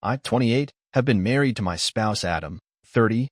I, 28, have been married to my spouse Adam, 30,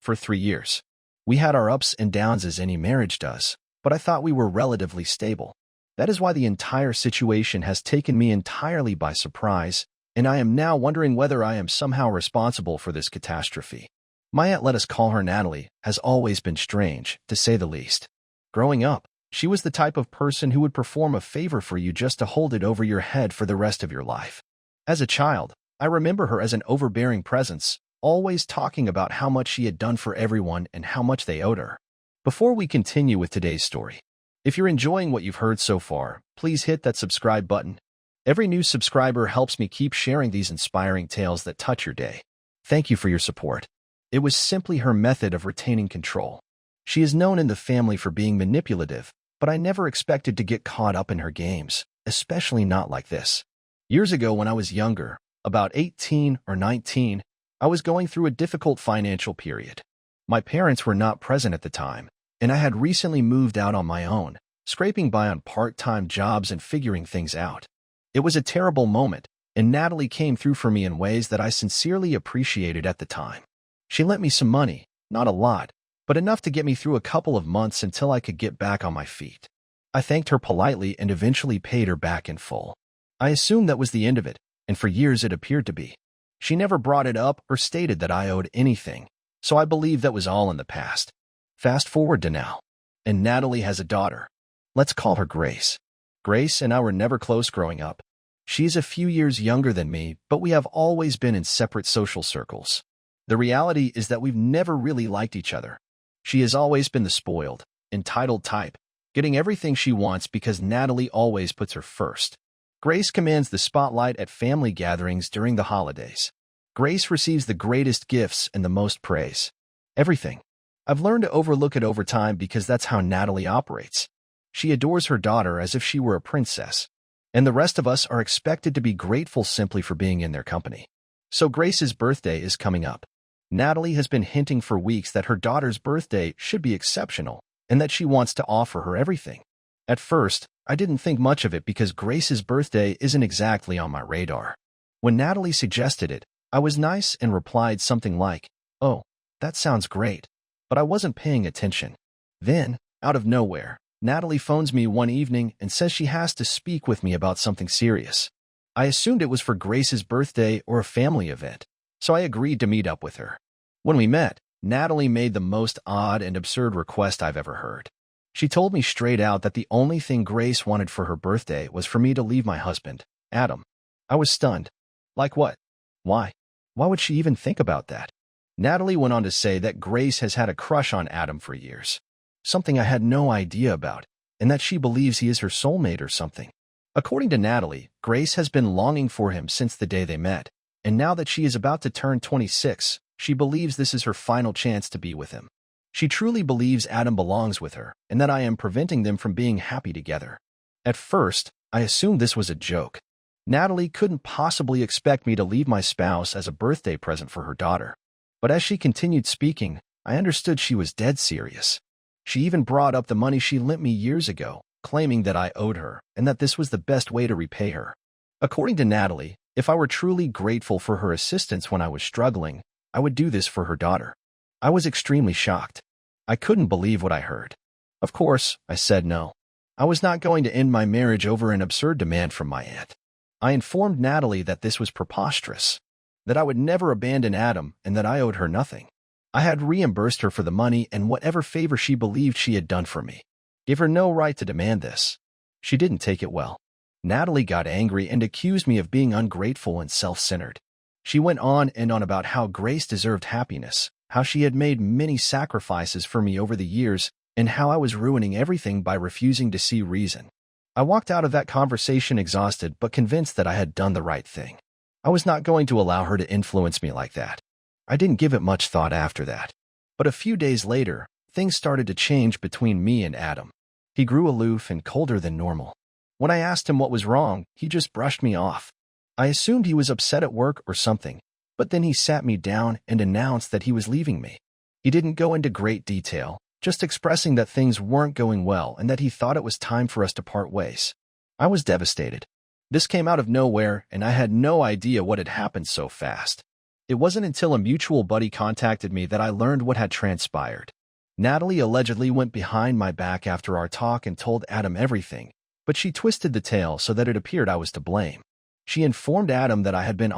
for 3 years. We had our ups and downs as any marriage does, but I thought we were relatively stable. That is why the entire situation has taken me entirely by surprise, and I am now wondering whether I am somehow responsible for this catastrophe. My aunt, let us call her Natalie, has always been strange, to say the least. Growing up, she was the type of person who would perform a favor for you just to hold it over your head for the rest of your life. As a child, I remember her as an overbearing presence, always talking about how much she had done for everyone and how much they owed her. Before we continue with today's story, if you're enjoying what you've heard so far, please hit that subscribe button. Every new subscriber helps me keep sharing these inspiring tales that touch your day. Thank you for your support. It was simply her method of retaining control. She is known in the family for being manipulative, but I never expected to get caught up in her games, especially not like this. Years ago when I was younger, about 18 or 19, I was going through a difficult financial period. My parents were not present at the time, and I had recently moved out on my own, scraping by on part-time jobs and figuring things out. It was a terrible moment, and Natalie came through for me in ways that I sincerely appreciated at the time. She lent me some money, not a lot, but enough to get me through a couple of months until I could get back on my feet. I thanked her politely and eventually paid her back in full. I assumed that was the end of it, and for years it appeared to be. She never brought it up or stated that I owed anything, so I believe that was all in the past. Fast forward to now, and Natalie has a daughter. Let's call her Grace. Grace and I were never close growing up. She is a few years younger than me, but we have always been in separate social circles. The reality is that we've never really liked each other. She has always been the spoiled, entitled type, getting everything she wants because Natalie always puts her first. Grace commands the spotlight at family gatherings during the holidays. Grace receives the greatest gifts and the most praise. Everything. I've learned to overlook it over time because that's how Natalie operates. She adores her daughter as if she were a princess, and the rest of us are expected to be grateful simply for being in their company. So Grace's birthday is coming up. Natalie has been hinting for weeks that her daughter's birthday should be exceptional and that she wants to offer her everything. At first, I didn't think much of it because Grace's birthday isn't exactly on my radar. When Natalie suggested it, I was nice and replied something like, "Oh, that sounds great," but I wasn't paying attention. Then, out of nowhere, Natalie phones me one evening and says she has to speak with me about something serious. I assumed it was for Grace's birthday or a family event, so I agreed to meet up with her. When we met, Natalie made the most odd and absurd request I've ever heard. She told me straight out that the only thing Grace wanted for her birthday was for me to leave my husband, Adam. I was stunned. Like what? Why? Why would she even think about that? Natalie went on to say that Grace has had a crush on Adam for years, something I had no idea about, and that she believes he is her soulmate or something. According to Natalie, Grace has been longing for him since the day they met, and now that she is about to turn 26, she believes this is her final chance to be with him. She truly believes Adam belongs with her, and that I am preventing them from being happy together. At first, I assumed this was a joke. Natalie couldn't possibly expect me to leave my spouse as a birthday present for her daughter. But as she continued speaking, I understood she was dead serious. She even brought up the money she lent me years ago, claiming that I owed her, and that this was the best way to repay her. According to Natalie, if I were truly grateful for her assistance when I was struggling, I would do this for her daughter. I was extremely shocked. I couldn't believe what I heard. Of course, I said no. I was not going to end my marriage over an absurd demand from my aunt. I informed Natalie that this was preposterous, that I would never abandon Adam, and that I owed her nothing. I had reimbursed her for the money and whatever favor she believed she had done for me. Gave her no right to demand this. She didn't take it well. Natalie got angry and accused me of being ungrateful and self-centered. She went on and on about how Grace deserved happiness, how she had made many sacrifices for me over the years, and how I was ruining everything by refusing to see reason. I walked out of that conversation exhausted but convinced that I had done the right thing. I was not going to allow her to influence me like that. I didn't give it much thought after that. But a few days later, things started to change between me and Adam. He grew aloof and colder than normal. When I asked him what was wrong, he just brushed me off. I assumed he was upset at work or something, but then he sat me down and announced that he was leaving me. He didn't go into great detail, just expressing that things weren't going well and that he thought it was time for us to part ways. I was devastated. This came out of nowhere, and I had no idea what had happened so fast. It wasn't until a mutual buddy contacted me that I learned what had transpired. Natalie allegedly went behind my back after our talk and told Adam everything, but she twisted the tale so that it appeared I was to blame. She informed Adam that I had been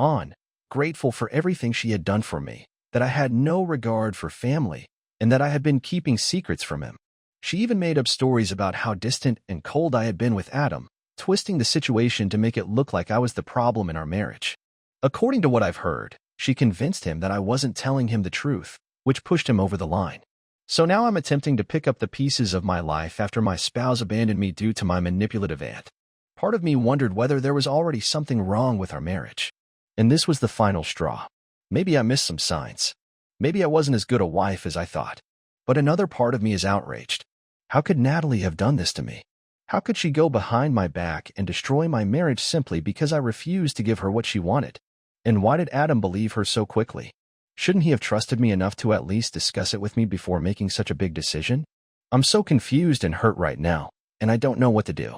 grateful for everything she had done for me, that I had no regard for family, and that I had been keeping secrets from him. She even made up stories about how distant and cold I had been with Adam, twisting the situation to make it look like I was the problem in our marriage. According to what I've heard, she convinced him that I wasn't telling him the truth, which pushed him over the line. So now I'm attempting to pick up the pieces of my life after my spouse abandoned me due to my manipulative aunt. Part of me wondered whether there was already something wrong with our marriage. And this was the final straw. Maybe I missed some signs. Maybe I wasn't as good a wife as I thought. But another part of me is outraged. How could Natalie have done this to me? How could she go behind my back and destroy my marriage simply because I refused to give her what she wanted? And why did Adam believe her so quickly? Shouldn't he have trusted me enough to at least discuss it with me before making such a big decision? I'm so confused and hurt right now, and I don't know what to do.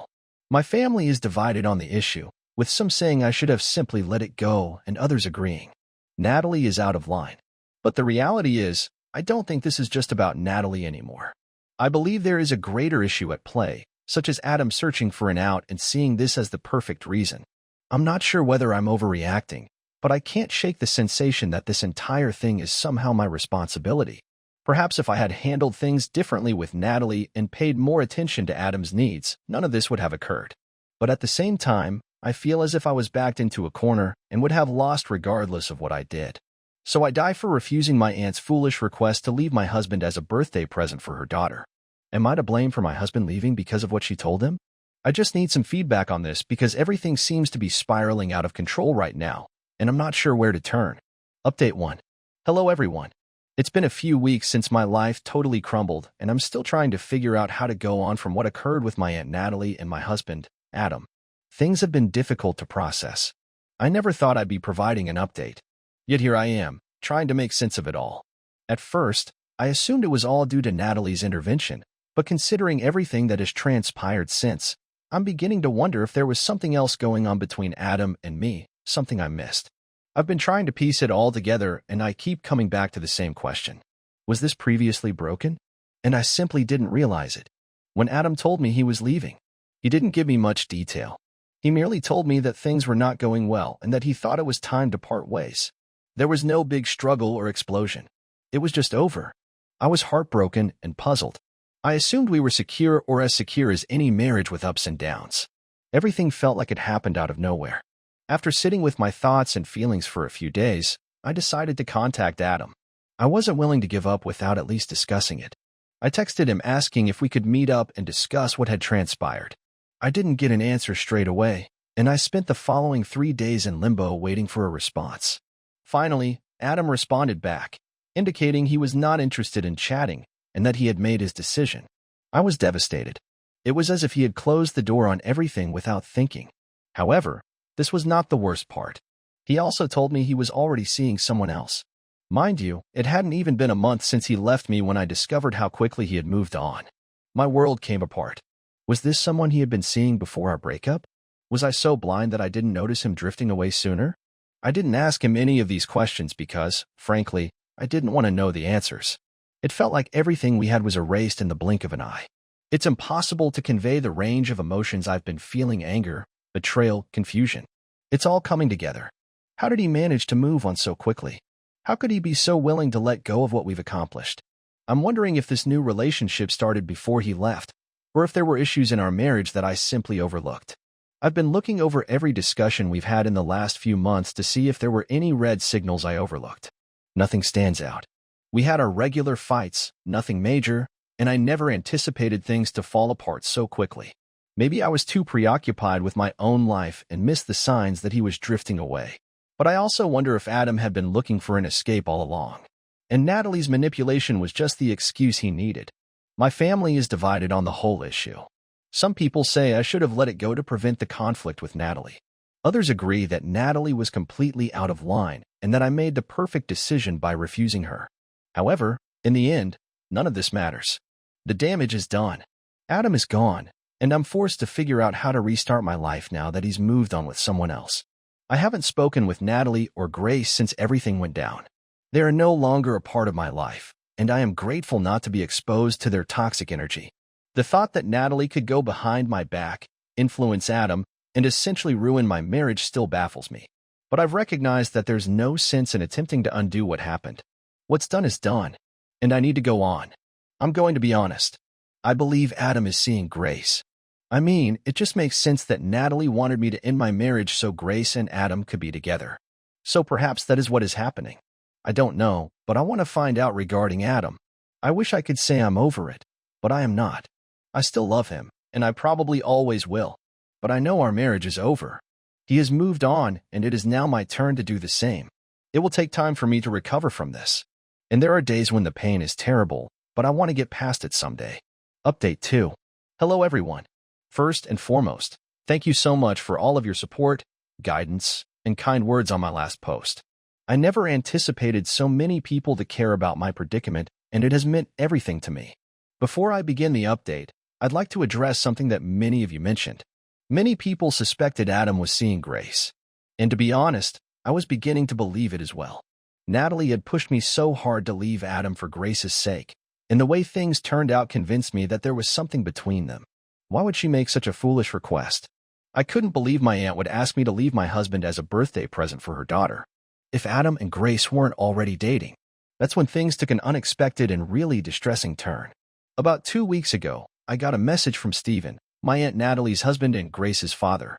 My family is divided on the issue, with some saying I should have simply let it go and others agreeing Natalie is out of line. But the reality is, I don't think this is just about Natalie anymore. I believe there is a greater issue at play, such as Adam searching for an out and seeing this as the perfect reason. I'm not sure whether I'm overreacting, but I can't shake the sensation that this entire thing is somehow my responsibility. Perhaps if I had handled things differently with Natalie and paid more attention to Adam's needs, none of this would have occurred. But at the same time, I feel as if I was backed into a corner and would have lost regardless of what I did. So I die for refusing my aunt's foolish request to leave my husband as a birthday present for her daughter. Am I to blame for my husband leaving because of what she told him? I just need some feedback on this because everything seems to be spiraling out of control right now, and I'm not sure where to turn. Update 1. Hello everyone. It's been a few weeks since my life totally crumbled, and I'm still trying to figure out how to go on from what occurred with my Aunt Natalie and my husband, Adam. Things have been difficult to process. I never thought I'd be providing an update. Yet here I am, trying to make sense of it all. At first, I assumed it was all due to Natalie's intervention, but considering everything that has transpired since, I'm beginning to wonder if there was something else going on between Adam and me, something I missed. I've been trying to piece it all together, and I keep coming back to the same question. Was this previously broken? And I simply didn't realize it. When Adam told me he was leaving, he didn't give me much detail. He merely told me that things were not going well and that he thought it was time to part ways. There was no big struggle or explosion. It was just over. I was heartbroken and puzzled. I assumed we were secure or as secure as any marriage with ups and downs. Everything felt like it happened out of nowhere. After sitting with my thoughts and feelings for a few days, I decided to contact Adam. I wasn't willing to give up without at least discussing it. I texted him asking if we could meet up and discuss what had transpired. I didn't get an answer straight away, and I spent the following 3 days in limbo waiting for a response. Finally, Adam responded back, indicating he was not interested in chatting and that he had made his decision. I was devastated. It was as if he had closed the door on everything without thinking. However, this was not the worst part. He also told me he was already seeing someone else. Mind you, it hadn't even been a month since he left me when I discovered how quickly he had moved on. My world came apart. Was this someone he had been seeing before our breakup? Was I so blind that I didn't notice him drifting away sooner? I didn't ask him any of these questions because, frankly, I didn't want to know the answers. It felt like everything we had was erased in the blink of an eye. It's impossible to convey the range of emotions I've been feeling: anger, betrayal, confusion. It's all coming together. How did he manage to move on so quickly? How could he be so willing to let go of what we've accomplished? I'm wondering if this new relationship started before he left, or if there were issues in our marriage that I simply overlooked. I've been looking over every discussion we've had in the last few months to see if there were any red signals I overlooked. Nothing stands out. We had our regular fights, nothing major, and I never anticipated things to fall apart so quickly. Maybe I was too preoccupied with my own life and missed the signs that he was drifting away. But I also wonder if Adam had been looking for an escape all along, and Natalie's manipulation was just the excuse he needed. My family is divided on the whole issue. Some people say I should have let it go to prevent the conflict with Natalie. Others agree that Natalie was completely out of line and that I made the perfect decision by refusing her. However, in the end, none of this matters. The damage is done. Adam is gone, and I'm forced to figure out how to restart my life now that he's moved on with someone else. I haven't spoken with Natalie or Grace since everything went down. They are no longer a part of my life, and I am grateful not to be exposed to their toxic energy. The thought that Natalie could go behind my back, influence Adam, and essentially ruin my marriage still baffles me. But I've recognized that there's no sense in attempting to undo what happened. What's done is done, and I need to go on. I'm going to be honest. I believe Adam is seeing Grace. I mean, it just makes sense that Natalie wanted me to end my marriage so Grace and Adam could be together. So perhaps that is what is happening. I don't know, but I want to find out regarding Adam. I wish I could say I'm over it, but I am not. I still love him, and I probably always will. But I know our marriage is over. He has moved on, and it is now my turn to do the same. It will take time for me to recover from this. And there are days when the pain is terrible, but I want to get past it someday. Update 2. Hello everyone. First and foremost, thank you so much for all of your support, guidance, and kind words on my last post. I never anticipated so many people to care about my predicament, and it has meant everything to me. Before I begin the update, I'd like to address something that many of you mentioned. Many people suspected Adam was seeing Grace. And to be honest, I was beginning to believe it as well. Natalie had pushed me so hard to leave Adam for Grace's sake, and the way things turned out convinced me that there was something between them. Why would she make such a foolish request? I couldn't believe my aunt would ask me to leave my husband as a birthday present for her daughter. If Adam and Grace weren't already dating, that's when things took an unexpected and really distressing turn. About 2 weeks ago, I got a message from Stephen, my Aunt Natalie's husband and Grace's father.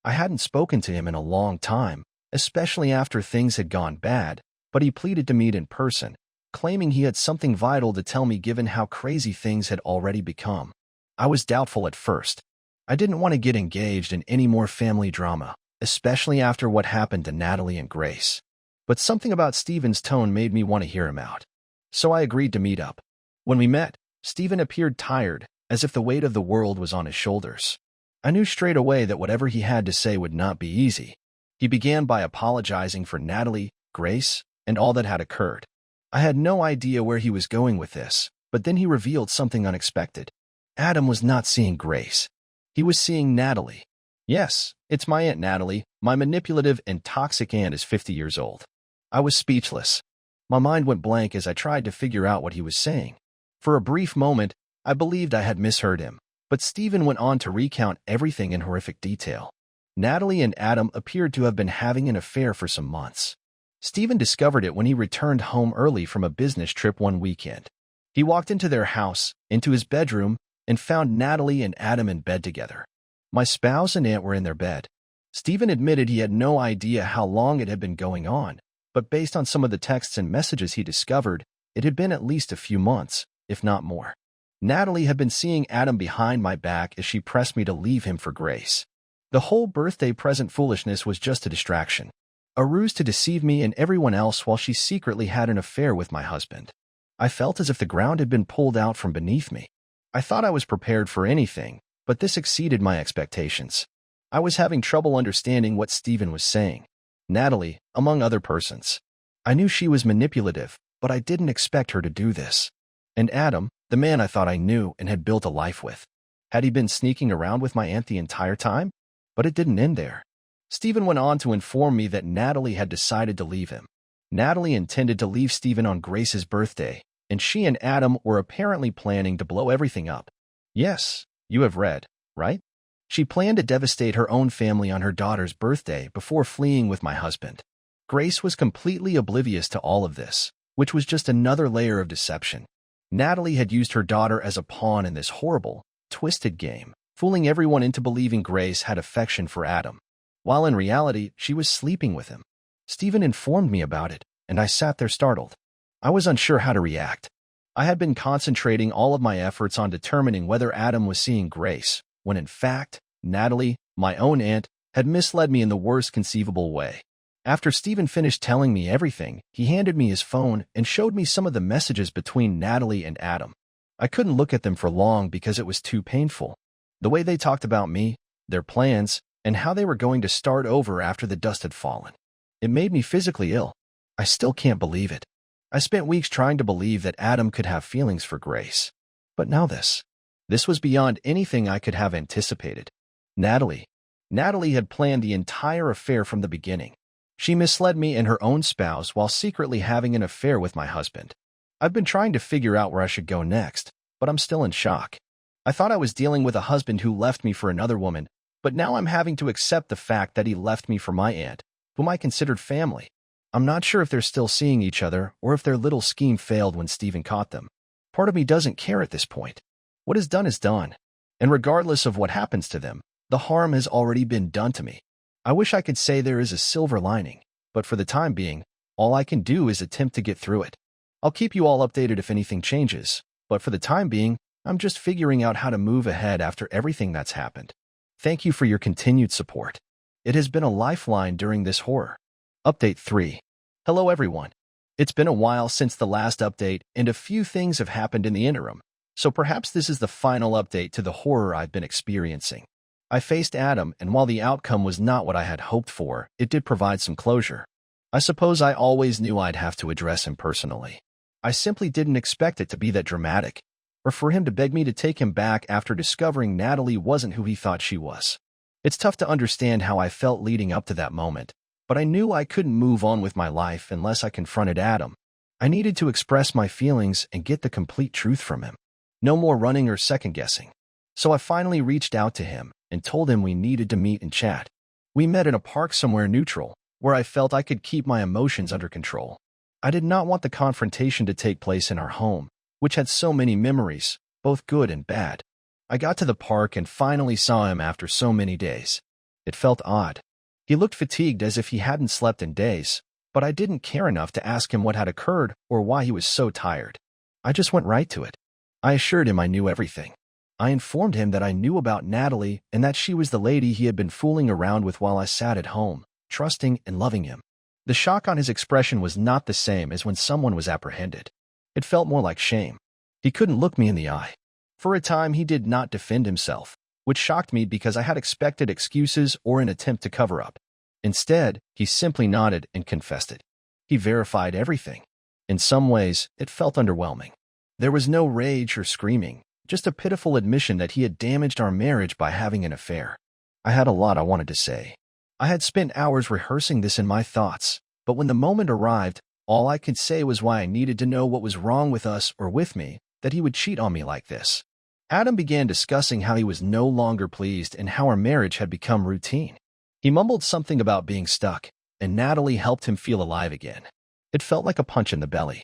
I hadn't spoken to him in a long time, especially after things had gone bad, but he pleaded to meet in person, claiming he had something vital to tell me given how crazy things had already become. I was doubtful at first. I didn't want to get engaged in any more family drama, especially after what happened to Natalie and Grace. But something about Stephen's tone made me want to hear him out. So I agreed to meet up. When we met, Stephen appeared tired, as if the weight of the world was on his shoulders. I knew straight away that whatever he had to say would not be easy. He began by apologizing for Natalie, Grace, and all that had occurred. I had no idea where he was going with this, but then he revealed something unexpected. Adam was not seeing Grace. He was seeing Natalie. Yes, it's my Aunt Natalie. My manipulative and toxic aunt is 50 years old. I was speechless. My mind went blank as I tried to figure out what he was saying. For a brief moment, I believed I had misheard him, but Stephen went on to recount everything in horrific detail. Natalie and Adam appeared to have been having an affair for some months. Stephen discovered it when he returned home early from a business trip one weekend. He walked into their house, into his bedroom, and found Natalie and Adam in bed together. My spouse and aunt were in their bed. Stephen admitted he had no idea how long it had been going on, but based on some of the texts and messages he discovered, it had been at least a few months, if not more. Natalie had been seeing Adam behind my back as she pressed me to leave him for Grace. The whole birthday present foolishness was just a distraction, a ruse to deceive me and everyone else while she secretly had an affair with my husband. I felt as if the ground had been pulled out from beneath me. I thought I was prepared for anything, but this exceeded my expectations. I was having trouble understanding what Stephen was saying. Natalie, among other persons. I knew she was manipulative, but I didn't expect her to do this. And Adam, the man I thought I knew and had built a life with. Had he been sneaking around with my aunt the entire time? But it didn't end there. Stephen went on to inform me that Natalie had decided to leave him. Natalie intended to leave Stephen on Grace's birthday, and she and Adam were apparently planning to blow everything up. Yes, you have read, right? She planned to devastate her own family on her daughter's birthday before fleeing with my husband. Grace was completely oblivious to all of this, which was just another layer of deception. Natalie had used her daughter as a pawn in this horrible, twisted game, fooling everyone into believing Grace had affection for Adam, while in reality she was sleeping with him. Stephen informed me about it, and I sat there startled. I was unsure how to react. I had been concentrating all of my efforts on determining whether Adam was seeing Grace, when in fact, Natalie, my own aunt, had misled me in the worst conceivable way. After Stephen finished telling me everything, he handed me his phone and showed me some of the messages between Natalie and Adam. I couldn't look at them for long because it was too painful. The way they talked about me, their plans, and how they were going to start over after the dust had fallen. It made me physically ill. I still can't believe it. I spent weeks trying to believe that Adam could have feelings for Grace. But now this. This was beyond anything I could have anticipated. Natalie. Natalie had planned the entire affair from the beginning. She misled me and her own spouse while secretly having an affair with my husband. I've been trying to figure out where I should go next, but I'm still in shock. I thought I was dealing with a husband who left me for another woman, but now I'm having to accept the fact that he left me for my aunt, whom I considered family. I'm not sure if they're still seeing each other or if their little scheme failed when Stephen caught them. Part of me doesn't care at this point. What is done is done, and regardless of what happens to them, the harm has already been done to me. I wish I could say there is a silver lining, but for the time being, all I can do is attempt to get through it. I'll keep you all updated if anything changes, but for the time being, I'm just figuring out how to move ahead after everything that's happened. Thank you for your continued support. It has been a lifeline during this horror. Update 3. Hello everyone. It's been a while since the last update, and a few things have happened in the interim, so perhaps this is the final update to the horror I've been experiencing. I faced Adam, and while the outcome was not what I had hoped for, it did provide some closure. I suppose I always knew I'd have to address him personally. I simply didn't expect it to be that dramatic, or for him to beg me to take him back after discovering Natalie wasn't who he thought she was. It's tough to understand how I felt leading up to that moment, but I knew I couldn't move on with my life unless I confronted Adam. I needed to express my feelings and get the complete truth from him. No more running or second-guessing. So I finally reached out to him and told him we needed to meet and chat. We met in a park somewhere neutral, where I felt I could keep my emotions under control. I did not want the confrontation to take place in our home, which had so many memories, both good and bad. I got to the park and finally saw him after so many days. It felt odd. He looked fatigued as if he hadn't slept in days, but I didn't care enough to ask him what had occurred or why he was so tired. I just went right to it. I assured him I knew everything. I informed him that I knew about Natalie and that she was the lady he had been fooling around with while I sat at home, trusting and loving him. The shock on his expression was not the same as when someone was apprehended. It felt more like shame. He couldn't look me in the eye. For a time, he did not defend himself, which shocked me because I had expected excuses or an attempt to cover up. Instead, he simply nodded and confessed it. He verified everything. In some ways, it felt underwhelming. There was no rage or screaming, just a pitiful admission that he had damaged our marriage by having an affair. I had a lot I wanted to say. I had spent hours rehearsing this in my thoughts, but when the moment arrived, all I could say was why I needed to know what was wrong with us or with me, that he would cheat on me like this. Adam began discussing how he was no longer pleased and how our marriage had become routine. He mumbled something about being stuck, and Natalie helped him feel alive again. It felt like a punch in the belly.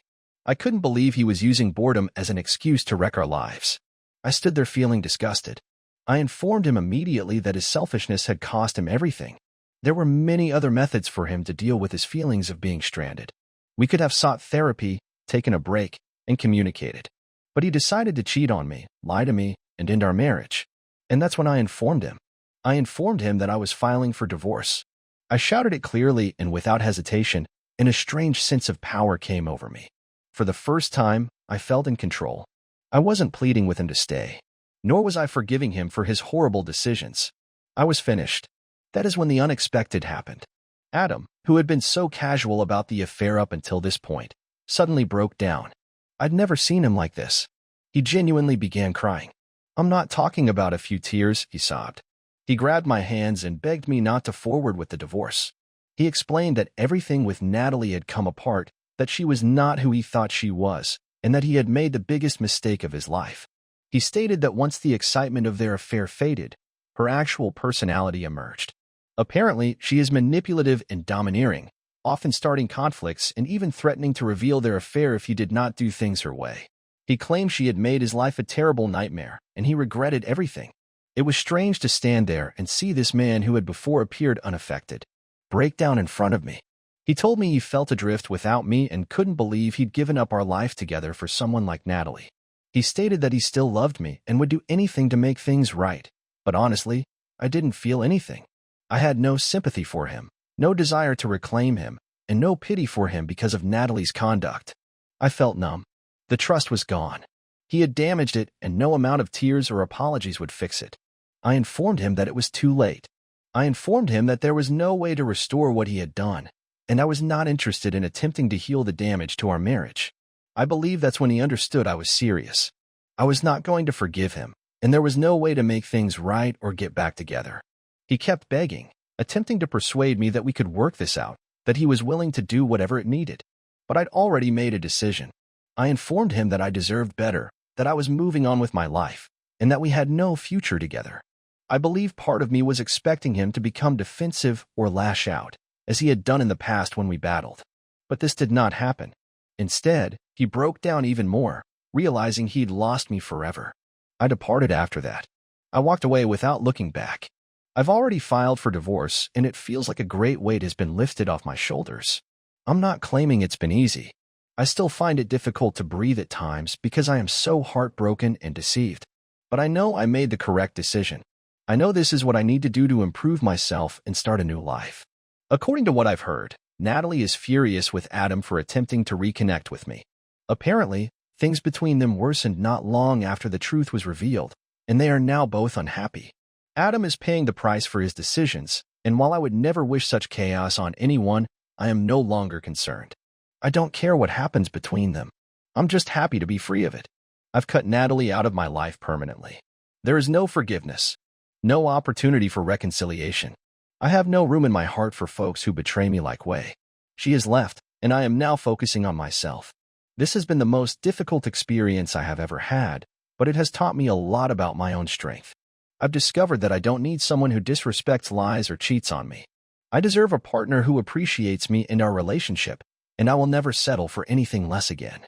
I couldn't believe he was using boredom as an excuse to wreck our lives. I stood there feeling disgusted. I informed him immediately that his selfishness had cost him everything. There were many other methods for him to deal with his feelings of being stranded. We could have sought therapy, taken a break, and communicated. But he decided to cheat on me, lie to me, and end our marriage. And that's when I informed him. I informed him that I was filing for divorce. I shouted it clearly and without hesitation, and a strange sense of power came over me. For the first time, I felt in control. I wasn't pleading with him to stay, nor was I forgiving him for his horrible decisions. I was finished. That is when the unexpected happened. Adam, who had been so casual about the affair up until this point, suddenly broke down. I'd never seen him like this. He genuinely began crying. I'm not talking about a few tears, he sobbed. He grabbed my hands and begged me not to forward with the divorce. He explained that everything with Natalie had come apart, that she was not who he thought she was, and that he had made the biggest mistake of his life. He stated that once the excitement of their affair faded, her actual personality emerged. Apparently, she is manipulative and domineering, often starting conflicts and even threatening to reveal their affair if he did not do things her way. He claimed she had made his life a terrible nightmare, and he regretted everything. It was strange to stand there and see this man who had before appeared unaffected break down in front of me. He told me he felt adrift without me and couldn't believe he'd given up our life together for someone like Natalie. He stated that he still loved me and would do anything to make things right, but honestly, I didn't feel anything. I had no sympathy for him, no desire to reclaim him, and no pity for him because of Natalie's conduct. I felt numb. The trust was gone. He had damaged it, and no amount of tears or apologies would fix it. I informed him that it was too late. I informed him that there was no way to restore what he had done, and I was not interested in attempting to heal the damage to our marriage. I believe that's when he understood I was serious. I was not going to forgive him, and there was no way to make things right or get back together. He kept begging, attempting to persuade me that we could work this out, that he was willing to do whatever it needed. But I'd already made a decision. I informed him that I deserved better, that I was moving on with my life, and that we had no future together. I believe part of me was expecting him to become defensive or lash out, as he had done in the past when we battled. But this did not happen. Instead, he broke down even more, realizing he'd lost me forever. I departed after that. I walked away without looking back. I've already filed for divorce, and it feels like a great weight has been lifted off my shoulders. I'm not claiming it's been easy. I still find it difficult to breathe at times because I am so heartbroken and deceived. But I know I made the correct decision. I know this is what I need to do to improve myself and start a new life. According to what I've heard, Natalie is furious with Adam for attempting to reconnect with me. Apparently, things between them worsened not long after the truth was revealed, and they are now both unhappy. Adam is paying the price for his decisions, and while I would never wish such chaos on anyone, I am no longer concerned. I don't care what happens between them. I'm just happy to be free of it. I've cut Natalie out of my life permanently. There is no forgiveness, no opportunity for reconciliation. I have no room in my heart for folks who betray me like Wei. She has left, and I am now focusing on myself. This has been the most difficult experience I have ever had, but it has taught me a lot about my own strength. I've discovered that I don't need someone who disrespects, lies, or cheats on me. I deserve a partner who appreciates me and our relationship, and I will never settle for anything less again.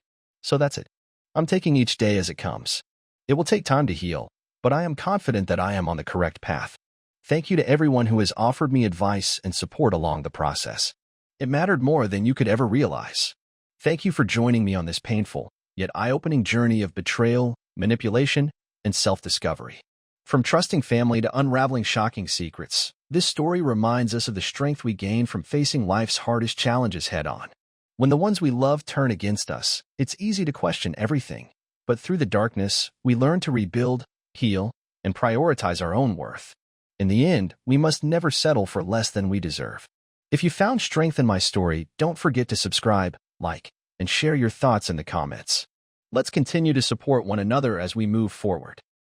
So that's it. I'm taking each day as it comes. It will take time to heal, but I am confident that I am on the correct path. Thank you to everyone who has offered me advice and support along the process. It mattered more than you could ever realize. Thank you for joining me on this painful, yet eye-opening journey of betrayal, manipulation, and self-discovery. From trusting family to unraveling shocking secrets, this story reminds us of the strength we gain from facing life's hardest challenges head-on. When the ones we love turn against us, it's easy to question everything. But through the darkness, we learn to rebuild, heal, and prioritize our own worth. In the end, we must never settle for less than we deserve. If you found strength in my story, don't forget to subscribe, like, and share your thoughts in the comments. Let's continue to support one another as we move forward.